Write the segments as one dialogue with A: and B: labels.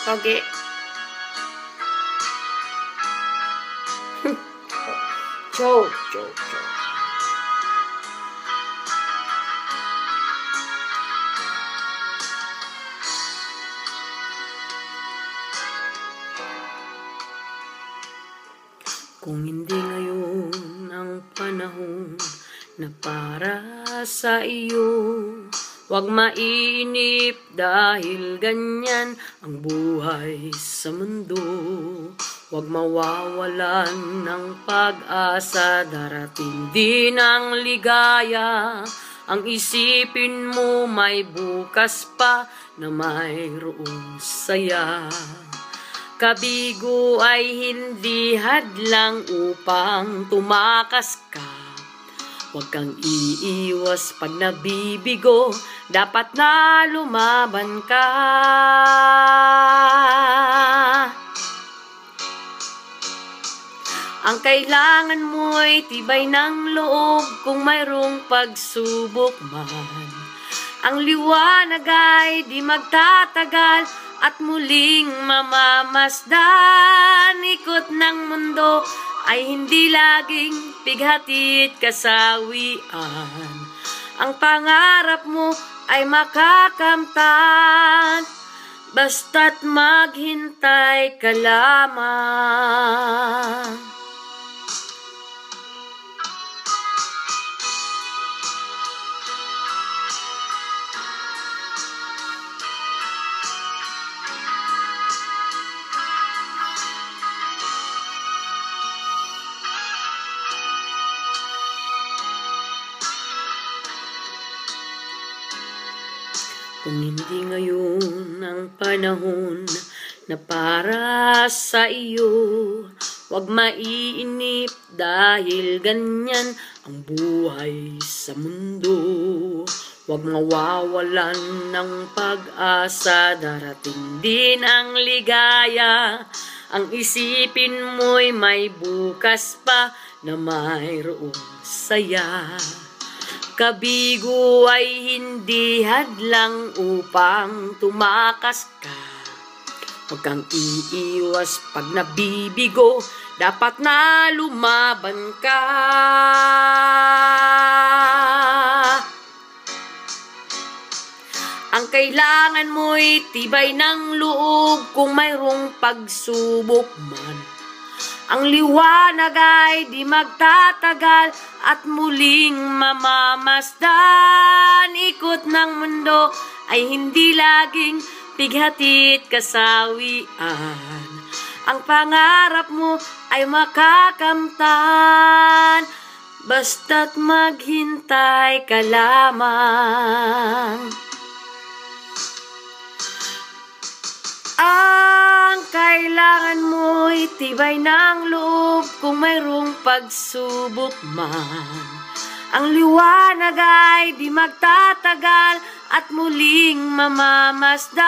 A: Pogi. Joke. Kung hindi ngayon ang panahon na para sa iyo, huwag mainip dahil ganyan ang buhay sa mundo. Huwag mawawalan ng pag-asa, darating din ang ligaya. Ang isipin mo may bukas pa na mayroong saya. Kabigo ay hindi hadlang upang tumakas ka. Huwag kang iiwas pag nabibigo, dapat na lumaban ka. Ang kailangan mo'y tibay ng loob kung mayroong pagsubok man. Ang liwanag ay di magtatagal at muling mamamasdan. Ikot ng mundo ay hindi laging pighatit kasawian. Ang pangarap mo ay makakamtan, basta't maghintay ka lamang. Kung hindi ngayon ang panahon na para sa iyo, huwag maiinip dahil ganyan ang buhay sa mundo. Huwag mawawalan ng pag-asa, darating din ang ligaya. Ang isipin mo'y may bukas pa na mayroong saya. Kabigo ay hindi hadlang upang tumakas ka. Huwag kang iiwas pag nabibigo, dapat na lumaban ka. Ang kailangan mo'y tibay ng loob kung mayroong pagsubok man. Ang liwanag ay di magtatagal at muling mamamasdan. Ikot ng mundo ay hindi laging pighatit kasawian. Ang pangarap mo ay makakamtan, basta't maghintay ka lamang. Ang kailangan mo'y tibay ng loob kung mayroong pagsubok man. Ang liwanag ay di magtatagal at muling mamamasdan.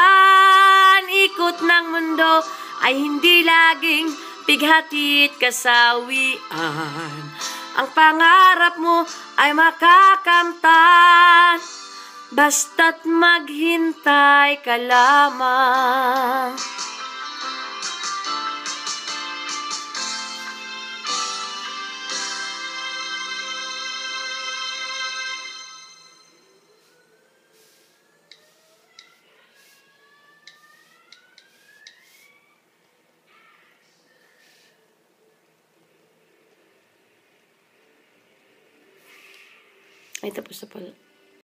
A: Ikot ng mundo ay hindi laging pighatit kasawian. Ang pangarap mo ay makakamtan, basta't maghintay ka lamang. Ay, tapos na pala.